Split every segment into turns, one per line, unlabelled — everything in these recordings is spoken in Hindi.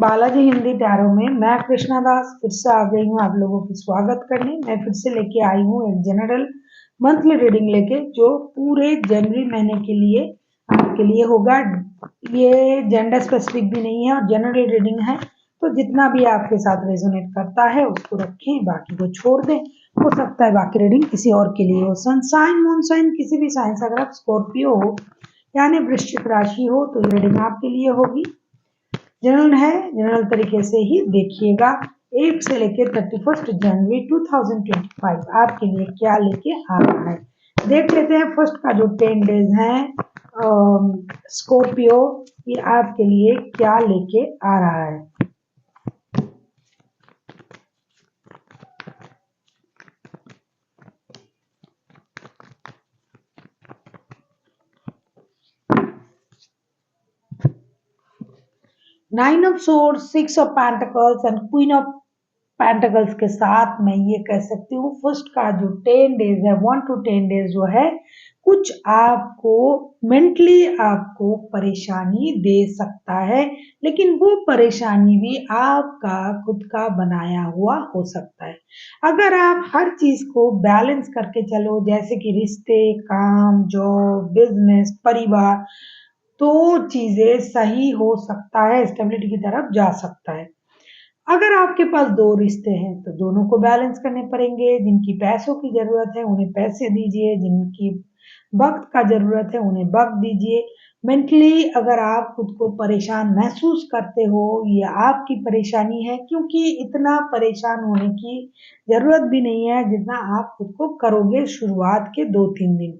बालाजी हिंदी टैरो में मैं कृष्णा दास फिर से आ गई हूँ आप लोगों की स्वागत करने। मैं फिर से लेके आई हूँ एक जनरल मंथली रीडिंग लेके, जो पूरे जनवरी महीने के लिए आपके लिए होगा। ये जेंडर स्पेसिफिक भी नहीं है और जनरल रीडिंग है, तो जितना भी आपके साथ रेजोनेट करता है उसको रखें, बाकी को छोड़ दें। हो सकता है बाकी रीडिंग किसी और के लिए हो। सन साइन, मून साइन, किसी भी साइन से अगर आप स्कॉर्पियो हो यानी वृश्चिक राशि हो तो ये रीडिंग आपके लिए होगी। जनरल है, जनरल तरीके से ही देखिएगा। 1 से लेकर 31 जनवरी 2025 आपके लिए क्या लेके आ रहा है देख लेते हैं। फर्स्ट का जो 10 डेज है स्कॉर्पियो, ये आपके लिए क्या लेके आ रहा है। Nine of swords, 6 of pentacles and queen of pentacles के साथ मैं ये कह सकती हूँ फर्स्ट का जो 10 डेज है 1 to 10 डेज जो है कुछ आपको मेंटली आपको परेशानी दे सकता है, लेकिन वो परेशानी भी आपका खुद का बनाया हुआ हो सकता है। अगर आप हर चीज को बैलेंस करके चलो, जैसे कि रिश्ते, काम, जॉब, बिजनेस, परिवार, तो चीजें सही हो सकता है, स्टेबिलिटी की तरफ जा सकता है। अगर आपके पास 2 रिश्ते हैं तो दोनों को बैलेंस करने पड़ेंगे। जिनकी पैसों की जरूरत है उन्हें पैसे दीजिए, जिनकी वक्त का जरूरत है उन्हें वक्त दीजिए। मेंटली अगर आप खुद को परेशान महसूस करते हो, ये आपकी परेशानी है, क्योंकि इतना परेशान होने की जरूरत भी नहीं है जितना आप खुद को करोगे शुरुआत के 2-3 दिन।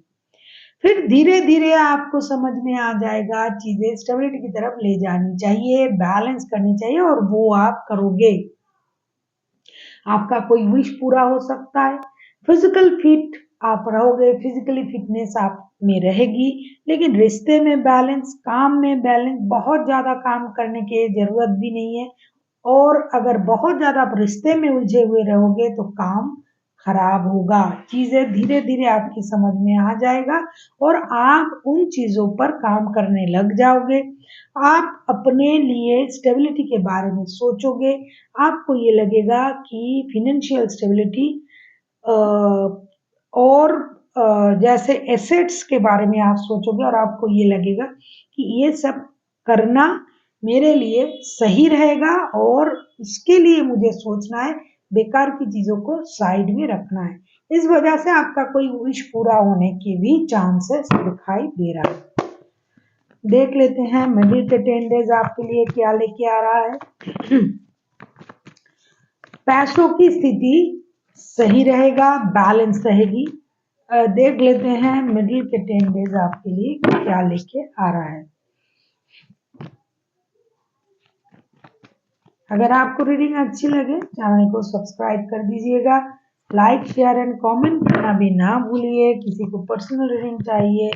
फिर धीरे धीरे आपको समझ में आ जाएगा, चीजें स्टेबिलिटी की तरफ ले जानी चाहिए, बैलेंस करनी चाहिए, और वो आप करोगे। आपका कोई विश पूरा हो सकता है। फिजिकल फिट आप रहोगे, फिजिकली फिटनेस आप में रहेगी, लेकिन रिश्ते में बैलेंस, काम में बैलेंस, बहुत ज्यादा काम करने की जरूरत भी नहीं है। और अगर बहुत ज्यादा आप रिश्ते में उलझे हुए रहोगे तो काम खराब होगा। चीजें धीरे धीरे आपकी समझ में आ जाएगा और आप उन चीजों पर काम करने लग जाओगे। आप अपने लिए स्टेबिलिटी के बारे में सोचोगे। आपको ये लगेगा कि फिनेंशियल स्टेबिलिटी और जैसे एसेट्स के बारे में आप सोचोगे और आपको ये लगेगा कि ये सब करना मेरे लिए सही रहेगा और इसके लिए मुझे सोचना है, बेकार की चीजों को साइड में रखना है। इस वजह से आपका कोई विश पूरा होने के भी चांसेस दिखाई दे रहा है। देख लेते हैं मिडिल के 10 डेज आपके लिए क्या लेके आ रहा है। पैसों की स्थिति सही रहेगा, बैलेंस रहेगी। देख लेते हैं मिडिल के 10 डेज आपके लिए क्या लेके आ रहा है। अगर आपको रीडिंग अच्छी लगे चैनल को सब्सक्राइब कर दीजिएगा, लाइक, शेयर एंड कमेंट करना भी ना भूलिए। किसी को पर्सनल रीडिंग चाहिए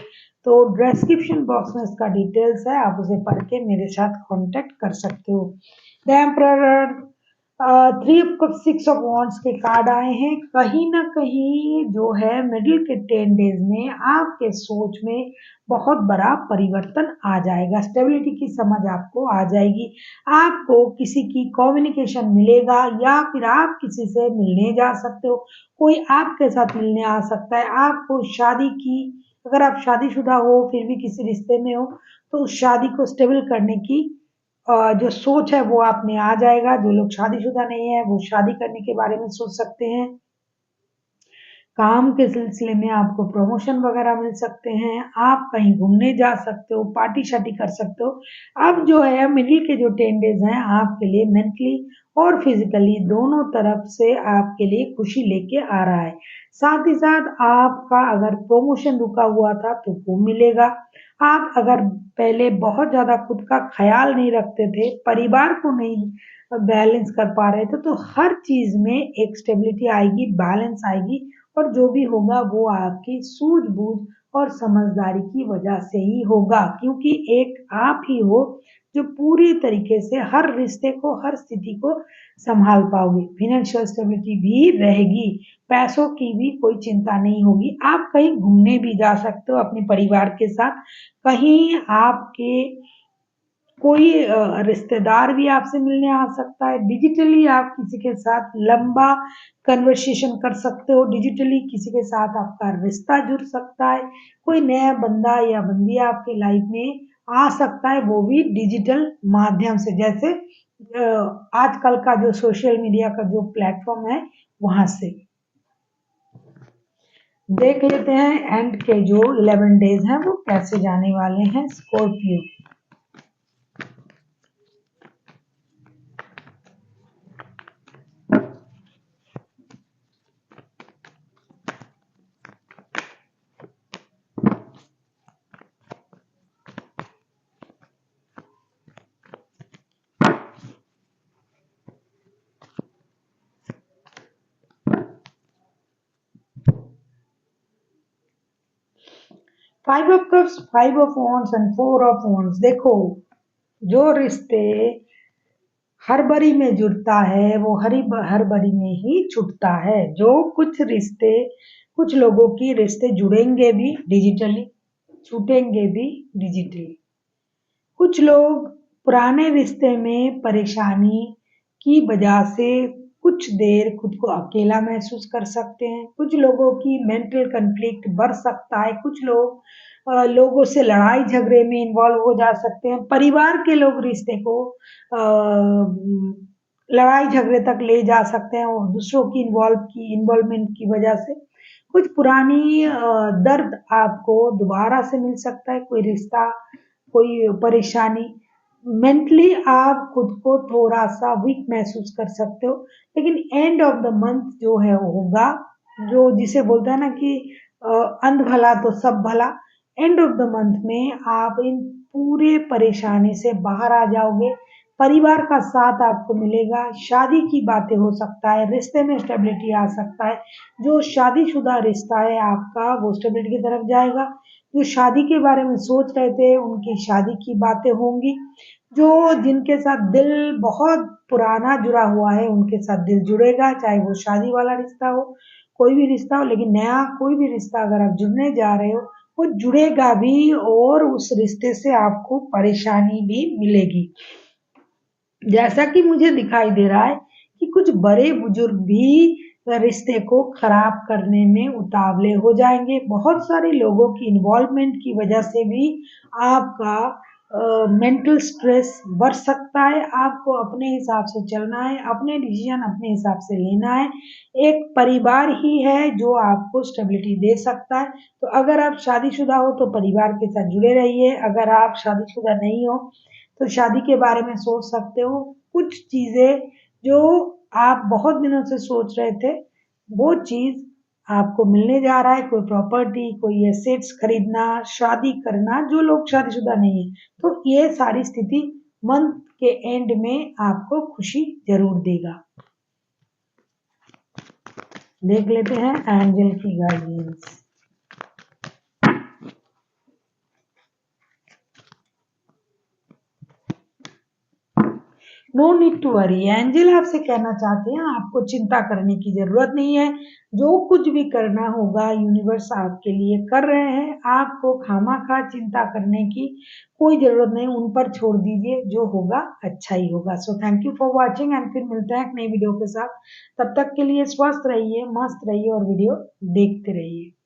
तो डिस्क्रिप्शन बॉक्स में इसका डिटेल्स है, आप उसे पढ़ के मेरे साथ कांटेक्ट कर सकते हो। The emperor, 3 of cups, 6 of wands के कार्ड आए हैं। कहीं ना कहीं जो है मिडिल के 10 डेज में आपके सोच में बहुत बड़ा परिवर्तन आ जाएगा, स्टेबिलिटी की समझ आपको आ जाएगी। आपको किसी की कम्युनिकेशन मिलेगा या फिर आप किसी से मिलने जा सकते हो, कोई आपके साथ मिलने आ सकता है। आपको शादी की, अगर आप शादीशुदा हो फिर भी किसी रिश्ते में हो तो उस शादी को स्टेबल करने की जो सोच है वो आप में आ जाएगा। जो लोग शादीशुदा नहीं है वो शादी करने के बारे में सोच सकते हैं। काम के सिलसिले में आपको प्रमोशन वगैरह मिल सकते हैं। आप कहीं घूमने जा सकते हो, पार्टी शार्टी कर सकते हो। अब जो है मिडिल के जो 10 डेज हैं आपके लिए मेंटली और फिजिकली दोनों तरफ से आपके लिए खुशी लेके आ रहा है। साथ ही साथ आपका अगर प्रमोशन रुका हुआ था तो वो मिलेगा। आप अगर पहले बहुत ज्यादा खुद का ख्याल नहीं रखते थे, परिवार को नहीं बैलेंस कर पा रहे थे, तो हर चीज में एक स्टेबिलिटी आएगी, बैलेंस आएगी, और जो भी होगा वो आपकी सूझबूझ और समझदारी की वजह से ही होगा, क्योंकि एक आप ही हो जो पूरी तरीके से हर रिश्ते को, हर स्थिति को संभाल पाओगे। फाइनेंशियल स्टेबिलिटी भी रहेगी, पैसों की भी कोई चिंता नहीं होगी। आप कहीं घूमने भी जा सकते हो अपने परिवार के साथ। कहीं आपके कोई रिश्तेदार भी आपसे मिलने आ सकता है। डिजिटली आप किसी के साथ लंबा कन्वर्सेशन कर सकते हो, डिजिटली किसी के साथ आपका रिश्ता जुड़ सकता है, कोई नया बंदा या बंदी आपकी लाइफ में आ सकता है, वो भी डिजिटल माध्यम से, जैसे आजकल का जो सोशल मीडिया का जो प्लेटफॉर्म है वहां से। देख लेते हैं एंड के जो 11 डेज हैं वो कैसे जाने वाले हैं Scorpio. 5 of cups, 5 of wands and 4 of wands. देखो, जो रिश्ते हर बरी में जुड़ता है वो हर बरी में ही छूटता है। जो कुछ रिश्ते, कुछ लोगों की रिश्ते जुड़ेंगे भी डिजिटली, छूटेंगे भी डिजिटली। कुछ लोग पुराने रिश्ते में परेशानी की वजह से कुछ देर खुद को अकेला महसूस कर सकते हैं। कुछ लोगों की मेंटल कॉन्फ्लिक्ट बढ़ सकता है। कुछ लोग लोगों से लड़ाई झगड़े में इन्वॉल्व हो जा सकते हैं। परिवार के लोग रिश्ते को लड़ाई झगड़े तक ले जा सकते हैं और दूसरों की इन्वॉल्वमेंट की वजह से। कुछ पुरानी दर्द आपको दोबारा से मिल सकता है, कोई रिश्ता, कोई परेशानी। मेंटली आप खुद को थोड़ा-सा वीक महसूस कर सकते हो, लेकिन एंड ऑफ द मंथ जो है वो होगा, जो जिसे बोलते हैं ना कि अ, अंत भला तो सब भला। एंड ऑफ द मंथ में आप इन पूरे परेशानी से बाहर आ जाओगे, परिवार का साथ आपको मिलेगा, शादी की बातें हो सकता है, रिश्ते में स्टेबिलिटी आ सकता है। जो शादीशुदा रिश्ता है आपका वो स्टेबिलिटी की तरफ जाएगा। जो शादी के बारे में सोच रहे थे उनकी शादी की बातें होंगी। जो जिनके साथ दिल बहुत पुराना जुड़ा हुआ है उनके साथ दिल जुड़ेगा, चाहे वो शादी वाला रिश्ता हो, कोई भी रिश्ता हो, लेकिन नया कोई भी रिश्ता अगर आप जुड़ने जा रहे हो वो जुड़ेगा भी और उस रिश्ते से आपको परेशानी भी मिलेगी। जैसा कि मुझे दिखाई दे रहा है कि कुछ बड़े बुजुर्ग भी रिश्ते को खराब करने में उतावले हो जाएंगे। बहुत सारे लोगों की इन्वॉल्वमेंट की वजह से भी आपका मेंटल स्ट्रेस बढ़ सकता है। आपको अपने हिसाब से चलना है, अपने डिसीजन अपने हिसाब से लेना है। एक परिवार ही है जो आपको स्टेबिलिटी दे सकता है। तो अगर आप शादीशुदा हो तो परिवार के साथ जुड़े रहिए, अगर आप शादीशुदा नहीं हो तो शादी के बारे में सोच सकते हो। कुछ चीज़ें जो आप बहुत दिनों से सोच रहे थे, वो चीज़ आपको मिलने जा रहा है। कोई प्रॉपर्टी, कोई एसेट्स खरीदना, शादी करना, जो लोग शादीशुदा नहीं है। तो ये सारी स्थिति मंथ के एंड में आपको खुशी ज़रूर देगा। देख लेते हैं एंजल की guidance. No need to worry. Angel आपसे कहना चाहते हैं आपको चिंता करने की जरूरत नहीं है। जो कुछ भी करना होगा यूनिवर्स आपके लिए कर रहे हैं। आपको खामा-खा चिंता करने की कोई जरूरत नहीं, उन पर छोड़ दीजिए, जो होगा अच्छा ही होगा। So thank you for watching and फिर मिलते हैं एक नई वीडियो के साथ। तब तक के लिए स्वस्थ रहिए, मस्त रहिए और वीडियो देखते रहिए।